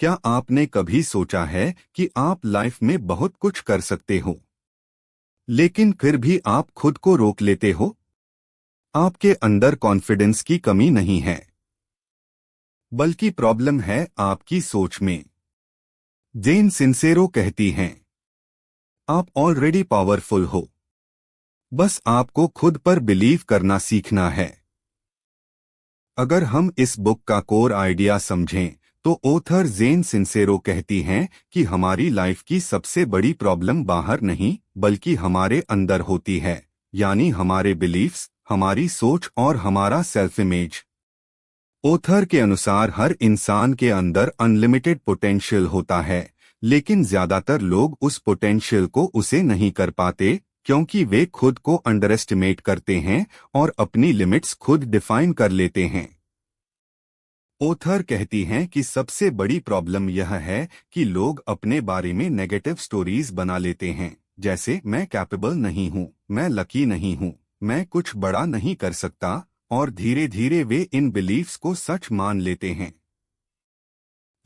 क्या आपने कभी सोचा है कि आप लाइफ में बहुत कुछ कर सकते हो, लेकिन फिर भी आप खुद को रोक लेते हो? आपके अंदर कॉन्फिडेंस की कमी नहीं है, बल्कि प्रॉब्लम है आपकी सोच में। जेन सिंसेरो कहती हैं, आप ऑलरेडी पावरफुल हो, बस आपको खुद पर बिलीव करना सीखना है। अगर हम इस बुक का कोर आइडिया समझें, तो ऑथर जेन सिंसेरो कहती हैं कि हमारी लाइफ की सबसे बड़ी प्रॉब्लम बाहर नहीं बल्कि हमारे अंदर होती है, यानी हमारे बिलीफ्स, हमारी सोच और हमारा सेल्फ इमेज। ऑथर के अनुसार हर इंसान के अंदर अनलिमिटेड पोटेंशियल होता है, लेकिन ज्यादातर लोग उस पोटेंशियल को उसे नहीं कर पाते क्योंकि वे खुद को अंडर एस्टिमेट करते हैं और अपनी लिमिट्स खुद डिफाइन कर लेते हैं। ऑथर कहती हैं कि सबसे बड़ी प्रॉब्लम यह है कि लोग अपने बारे में नेगेटिव स्टोरीज बना लेते हैं, जैसे मैं कैपेबल नहीं हूँ, मैं लकी नहीं हूँ, मैं कुछ बड़ा नहीं कर सकता, और धीरे धीरे वे इन बिलीफ्स को सच मान लेते हैं।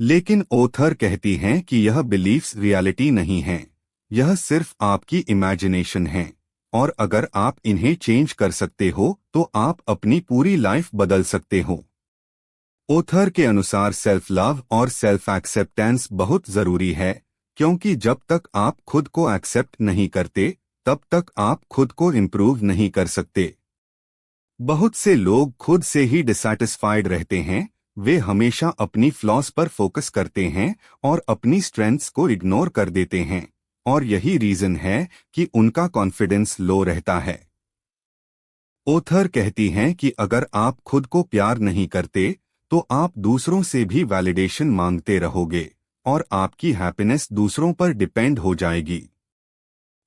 लेकिन ऑथर कहती हैं कि यह बिलीफ्स रियलिटी नहीं हैं, यह सिर्फ आपकी इमेजिनेशन है, और अगर आप इन्हें चेंज कर सकते हो तो आप अपनी पूरी लाइफ बदल सकते हो। ऑथर के अनुसार सेल्फ लव और सेल्फ एक्सेप्टेंस बहुत जरूरी है, क्योंकि जब तक आप खुद को एक्सेप्ट नहीं करते तब तक आप खुद को इम्प्रूव नहीं कर सकते। बहुत से लोग खुद से ही डिसैटिस्फाइड रहते हैं, वे हमेशा अपनी फ्लॉस पर फोकस करते हैं और अपनी स्ट्रेंथ्स को इग्नोर कर देते हैं, और यही रीजन है कि उनका कॉन्फिडेंस लो रहता है। ऑथर कहती हैं कि अगर आप खुद को प्यार नहीं करते तो आप दूसरों से भी वैलिडेशन मांगते रहोगे, और आपकी हैप्पीनेस दूसरों पर डिपेंड हो जाएगी।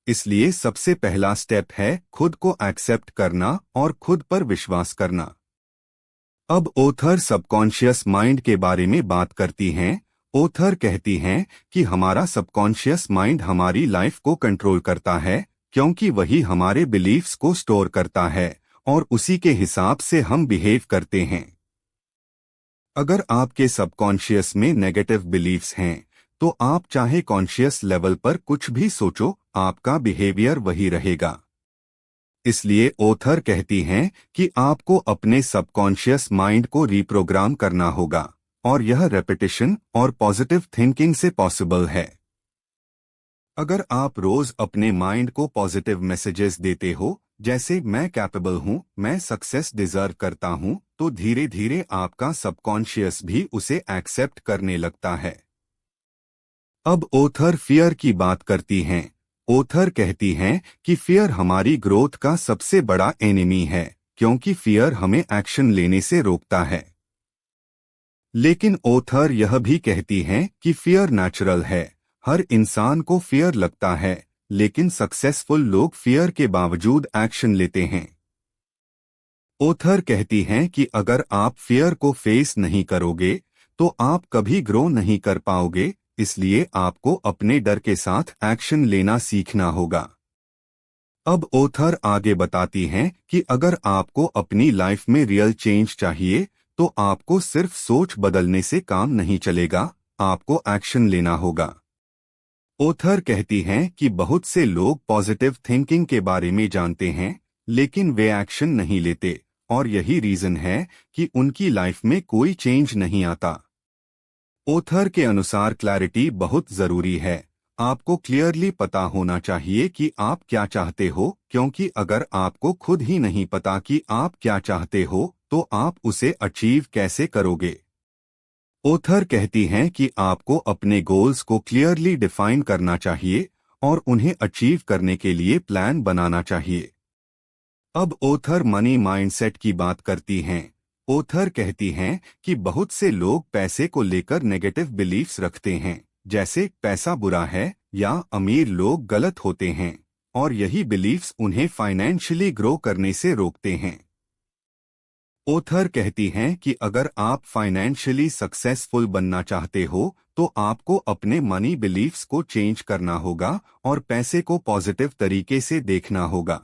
इसलिए सबसे पहला स्टेप है खुद को एक्सेप्ट करना और खुद पर विश्वास करना। अब ऑथर सबकॉन्शियस माइंड के बारे में बात करती हैं। ऑथर कहती हैं कि हमारा सबकॉन्शियस माइंड हमारी लाइफ को कंट्रोल करता है, क्योंकि वही हमारे बिलीफ्स को स्टोर करता है और उसी के हिसाब से हम बिहेव करते हैं। अगर आपके सबकॉन्शियस में नेगेटिव बिलीफ्स हैं, तो आप चाहे कॉन्शियस लेवल पर कुछ भी सोचो, आपका बिहेवियर वही रहेगा। इसलिए ऑथर कहती हैं कि आपको अपने सबकॉन्शियस माइंड को रीप्रोग्राम करना होगा, और यह रेपिटेशन और पॉजिटिव थिंकिंग से पॉसिबल है। अगर आप रोज अपने माइंड को पॉजिटिव मैसेजेस देते हो, जैसे मैं कैपेबल हूँ, मैं सक्सेस डिजर्व करता हूँ, तो धीरे धीरे आपका सबकॉन्शियस भी उसे एक्सेप्ट करने लगता है। अब ऑथर फियर की बात करती हैं। ऑथर कहती हैं कि फियर हमारी ग्रोथ का सबसे बड़ा एनिमी है, क्योंकि फियर हमें एक्शन लेने से रोकता है। लेकिन ऑथर यह भी कहती हैं कि फियर नेचुरल है, हर इंसान को फियर लगता है, लेकिन सक्सेसफुल लोग फियर के बावजूद एक्शन लेते हैं। ऑथर कहती हैं कि अगर आप फियर को फेस नहीं करोगे तो आप कभी ग्रो नहीं कर पाओगे, इसलिए आपको अपने डर के साथ एक्शन लेना सीखना होगा। अब ऑथर आगे बताती हैं कि अगर आपको अपनी लाइफ में रियल चेंज चाहिए तो आपको सिर्फ सोच बदलने से काम नहीं चलेगा, आपको एक्शन लेना होगा। ऑथर कहती हैं कि बहुत से लोग पॉजिटिव थिंकिंग के बारे में जानते हैं, लेकिन वे एक्शन नहीं लेते, और यही रीजन है कि उनकी लाइफ में कोई चेंज नहीं आता। ऑथर के अनुसार क्लैरिटी बहुत जरूरी है। आपको क्लियरली पता होना चाहिए कि आप क्या चाहते हो, क्योंकि अगर आपको खुद ही नहीं पता कि आप क्या चाहते हो तो आप उसे अचीव कैसे करोगे। ऑथर कहती हैं कि आपको अपने गोल्स को क्लियरली डिफाइन करना चाहिए और उन्हें अचीव करने के लिए प्लान बनाना चाहिए। अब ऑथर मनी माइंडसेट की बात करती हैं। ऑथर कहती हैं कि बहुत से लोग पैसे को लेकर नेगेटिव बिलीफ्स रखते हैं, जैसे पैसा बुरा है या अमीर लोग गलत होते हैं, और यही बिलीफ्स उन्हें फाइनेंशियली ग्रो करने से रोकते हैं। ऑथर कहती हैं कि अगर आप फाइनेंशियली सक्सेसफुल बनना चाहते हो तो आपको अपने मनी बिलीफ्स को चेंज करना होगा और पैसे को पॉजिटिव तरीके से देखना होगा।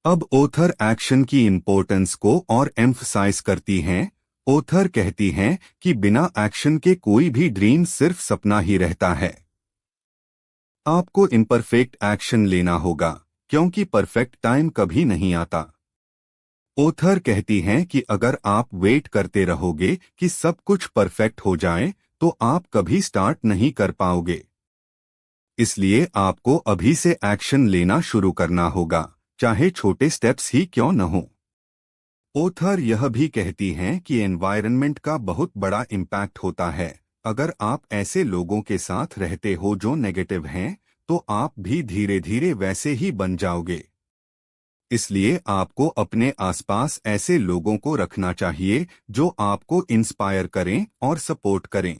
अब ऑथर एक्शन की इम्पोर्टेंस को और एम्फसाइज करती हैं। ऑथर कहती हैं कि बिना एक्शन के कोई भी ड्रीम सिर्फ सपना ही रहता है। आपको इम्परफेक्ट एक्शन लेना होगा, क्योंकि परफेक्ट टाइम कभी नहीं आता। ऑथर कहती हैं कि अगर आप वेट करते रहोगे कि सब कुछ परफेक्ट हो जाए, तो आप कभी स्टार्ट नहीं कर पाओगे। इसलिए आपको अभी से एक्शन लेना शुरू करना होगा, चाहे छोटे स्टेप्स ही क्यों न हो। ऑथर यह भी कहती हैं कि एनवायरनमेंट का बहुत बड़ा इम्पैक्ट होता है। अगर आप ऐसे लोगों के साथ रहते हो जो नेगेटिव हैं, तो आप भी धीरे धीरे वैसे ही बन जाओगे। इसलिए आपको अपने आसपास ऐसे लोगों को रखना चाहिए जो आपको इंस्पायर करें और सपोर्ट करें।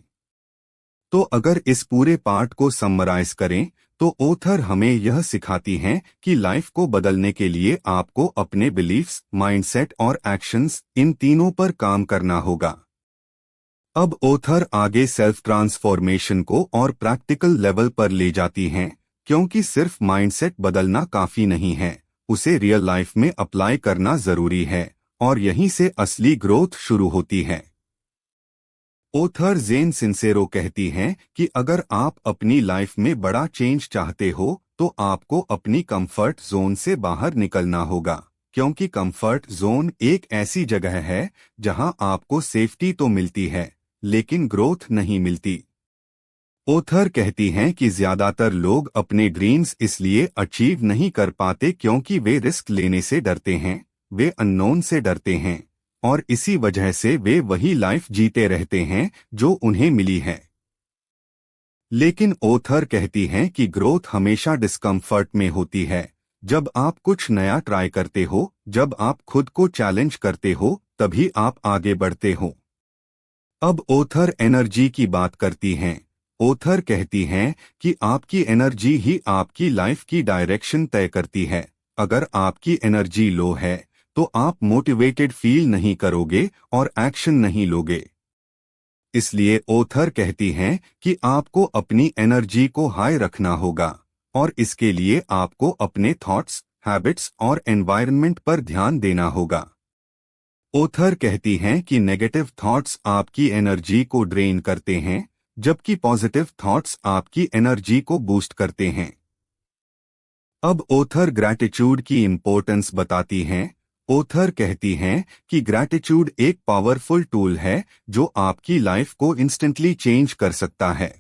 तो अगर इस पूरे पार्ट को समराइज करें, तो ऑथर हमें यह सिखाती हैं कि लाइफ को बदलने के लिए आपको अपने बिलीफ्स, माइंडसेट और एक्शंस, इन तीनों पर काम करना होगा। अब ऑथर आगे सेल्फ ट्रांसफॉर्मेशन को और प्रैक्टिकल लेवल पर ले जाती हैं, क्योंकि सिर्फ माइंडसेट बदलना काफी नहीं है, उसे रियल लाइफ में अप्लाई करना जरूरी है, और यहीं से असली ग्रोथ शुरू होती है। ऑथर जेन सिंसेरो कहती हैं कि अगर आप अपनी लाइफ में बड़ा चेंज चाहते हो, तो आपको अपनी कंफर्ट जोन से बाहर निकलना होगा, क्योंकि कंफर्ट जोन एक ऐसी जगह है जहां आपको सेफ्टी तो मिलती है, लेकिन ग्रोथ नहीं मिलती। ऑथर कहती हैं कि ज्यादातर लोग अपने ड्रीम्स इसलिए अचीव नहीं कर पाते क्योंकि वे रिस्क लेने से डरते हैं, वे अननोन से डरते हैं, और इसी वजह से वे वही लाइफ जीते रहते हैं जो उन्हें मिली है। लेकिन ऑथर कहती हैं कि ग्रोथ हमेशा डिस्कम्फर्ट में होती है। जब आप कुछ नया ट्राई करते हो, जब आप खुद को चैलेंज करते हो, तभी आप आगे बढ़ते हो। अब ऑथर एनर्जी की बात करती हैं। ऑथर कहती हैं कि आपकी एनर्जी ही आपकी लाइफ की डायरेक्शन तय करती है। अगर आपकी एनर्जी लो है, तो आप मोटिवेटेड फील नहीं करोगे और एक्शन नहीं लोगे। इसलिए ऑथर कहती हैं कि आपको अपनी एनर्जी को हाई रखना होगा, और इसके लिए आपको अपने थॉट्स, हैबिट्स और एनवायरनमेंट पर ध्यान देना होगा। ऑथर कहती हैं कि नेगेटिव थॉट्स आपकी एनर्जी को ड्रेन करते हैं, जबकि पॉजिटिव थॉट्स आपकी एनर्जी को बूस्ट करते हैं। अब ऑथर ग्रैटिट्यूड की इम्पोर्टेंस बताती हैं। ऑथर कहती हैं कि ग्रैटिट्यूड एक पावरफुल टूल है जो आपकी लाइफ को इंस्टेंटली चेंज कर सकता है।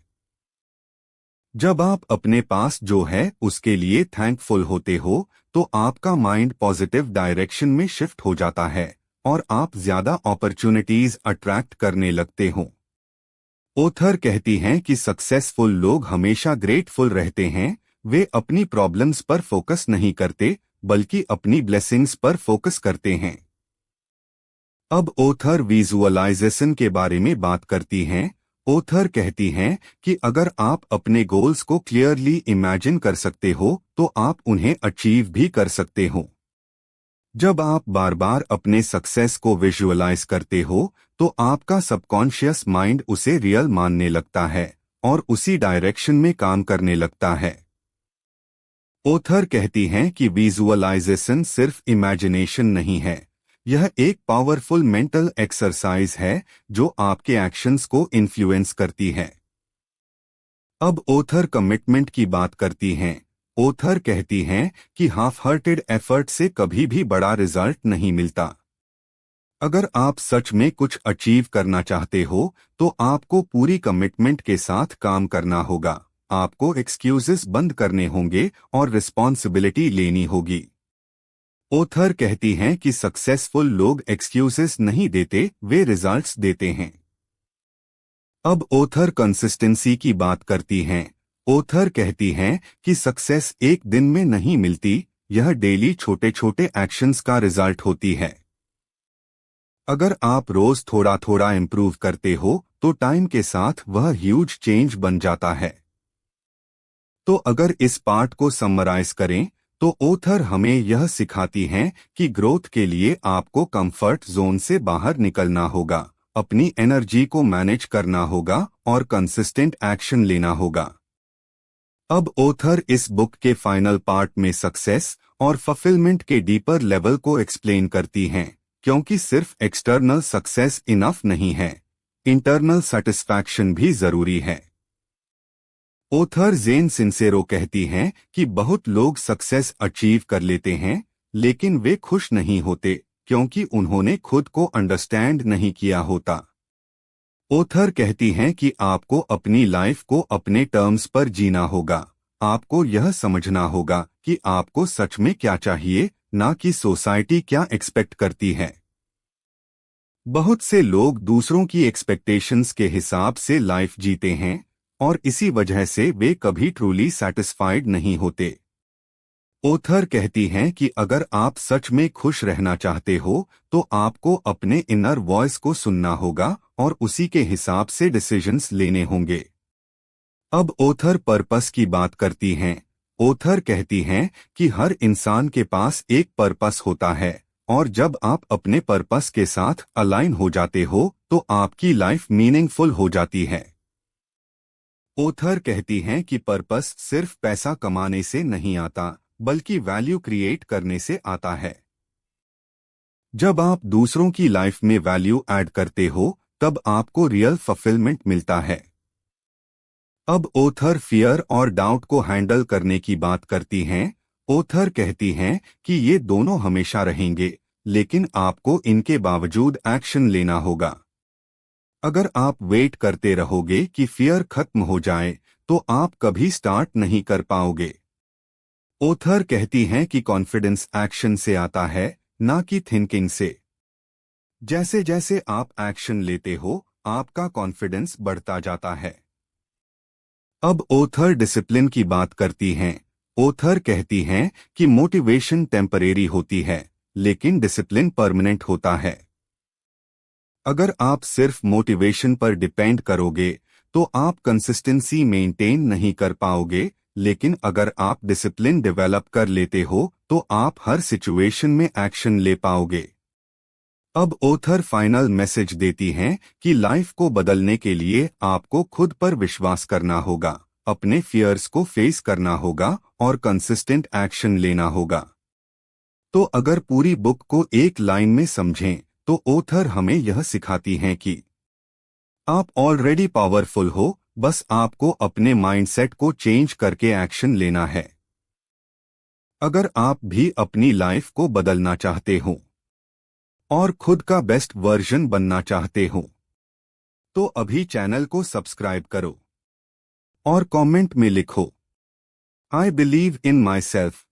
जब आप अपने पास जो है उसके लिए थैंकफुल होते हो, तो आपका माइंड पॉजिटिव डायरेक्शन में शिफ्ट हो जाता है और आप ज्यादा अपॉर्चुनिटीज अट्रैक्ट करने लगते हो। ऑथर कहती हैं कि सक्सेसफुल लोग हमेशा ग्रेटफुल रहते हैं। वे अपनी प्रॉब्लम्स पर फोकस नहीं करते, बल्कि अपनी ब्लेसिंग्स पर फोकस करते हैं। अब ऑथर विजुअलाइजेशन के बारे में बात करती हैं। ऑथर कहती हैं कि अगर आप अपने गोल्स को क्लियरली इमेजिन कर सकते हो, तो आप उन्हें अचीव भी कर सकते हो। जब आप बार बार अपने सक्सेस को विजुअलाइज करते हो, तो आपका सबकॉन्शियस माइंड उसे रियल मानने लगता है और उसी डायरेक्शन में काम करने लगता है। ऑथर कहती हैं कि विजुअलाइजेशन सिर्फ इमेजिनेशन नहीं है, यह एक पावरफुल मेंटल एक्सरसाइज है जो आपके एक्शंस को इन्फ्लुएंस करती है। अब ऑथर कमिटमेंट की बात करती हैं। ऑथर कहती हैं कि हाफ हार्टेड एफर्ट से कभी भी बड़ा रिजल्ट नहीं मिलता। अगर आप सच में कुछ अचीव करना चाहते हो, तो आपको पूरी कमिटमेंट के साथ काम करना होगा। आपको एक्सक्यूजेस बंद करने होंगे और रिस्पॉन्सिबिलिटी लेनी होगी। ऑथर कहती हैं कि सक्सेसफुल लोग एक्सक्यूजेस नहीं देते, वे रिजल्ट्स देते हैं। अब ऑथर कंसिस्टेंसी की बात करती हैं। ऑथर कहती हैं कि सक्सेस एक दिन में नहीं मिलती, यह डेली छोटे छोटे एक्शंस का रिजल्ट होती है। अगर आप रोज थोड़ा थोड़ा इम्प्रूव करते हो, तो टाइम के साथ वह ह्यूज चेंज बन जाता है। तो अगर इस पार्ट को समराइज करें, तो ऑथर हमें यह सिखाती हैं कि ग्रोथ के लिए आपको कंफर्ट जोन से बाहर निकलना होगा, अपनी एनर्जी को मैनेज करना होगा और कंसिस्टेंट एक्शन लेना होगा। अब ऑथर इस बुक के फाइनल पार्ट में सक्सेस और फुलफिलमेंट के डीपर लेवल को एक्सप्लेन करती हैं। क्योंकि सिर्फ एक्सटर्नल सक्सेस इनफ नहीं है, इंटरनल सेटिस्फैक्शन भी जरूरी है। ऑथर जेन सिंसेरो कहती हैं कि बहुत लोग सक्सेस अचीव कर लेते हैं, लेकिन वे खुश नहीं होते क्योंकि उन्होंने खुद को अंडरस्टैंड नहीं किया होता। ऑथर कहती हैं कि आपको अपनी लाइफ को अपने टर्म्स पर जीना होगा। आपको यह समझना होगा कि आपको सच में क्या चाहिए, ना कि सोसाइटी क्या एक्सपेक्ट करती है। बहुत से लोग दूसरों की एक्सपेक्टेशंस के हिसाब से लाइफ जीते हैं और इसी वजह से वे कभी ट्रूली सैटिस्फाइड नहीं होते। ऑथर कहती हैं कि अगर आप सच में खुश रहना चाहते हो तो आपको अपने इनर वॉइस को सुनना होगा और उसी के हिसाब से डिसीजंस लेने होंगे। अब ऑथर पर्पस की बात करती हैं। ऑथर कहती हैं कि हर इंसान के पास एक पर्पस होता है और जब आप अपने पर्पस के साथ अलाइन हो जाते हो तो आपकी लाइफ मीनिंगफुल हो जाती है। ऑथर कहती हैं कि पर्पस सिर्फ पैसा कमाने से नहीं आता, बल्कि वैल्यू क्रिएट करने से आता है। जब आप दूसरों की लाइफ में वैल्यू ऐड करते हो तब आपको रियल फुलफिलमेंट मिलता है। अब ऑथर फियर और डाउट को हैंडल करने की बात करती हैं। ऑथर कहती हैं कि ये दोनों हमेशा रहेंगे, लेकिन आपको इनके बावजूद एक्शन लेना होगा। अगर आप वेट करते रहोगे कि फियर खत्म हो जाए तो आप कभी स्टार्ट नहीं कर पाओगे। ऑथर कहती हैं कि कॉन्फिडेंस एक्शन से आता है, ना कि थिंकिंग से। जैसे जैसे आप एक्शन लेते हो आपका कॉन्फिडेंस बढ़ता जाता है। अब ऑथर डिसिप्लिन की बात करती हैं। ऑथर कहती हैं कि मोटिवेशन टेम्परेरी होती है, लेकिन डिसिप्लिन परमानेंट होता है। अगर आप सिर्फ मोटिवेशन पर डिपेंड करोगे तो आप कंसिस्टेंसी मेंटेन नहीं कर पाओगे, लेकिन अगर आप डिसिप्लिन डेवलप कर लेते हो तो आप हर सिचुएशन में एक्शन ले पाओगे। अब ऑथर फाइनल मैसेज देती हैं कि लाइफ को बदलने के लिए आपको खुद पर विश्वास करना होगा, अपने फियर्स को फेस करना होगा और कंसिस्टेंट एक्शन लेना होगा। तो अगर पूरी बुक को एक लाइन में समझें तो ऑथर हमें यह सिखाती हैं कि आप ऑलरेडी पावरफुल हो, बस आपको अपने माइंडसेट को चेंज करके एक्शन लेना है। अगर आप भी अपनी लाइफ को बदलना चाहते हो और खुद का बेस्ट वर्जन बनना चाहते हो तो अभी चैनल को सब्सक्राइब करो और कमेंट में लिखो, I believe in my self.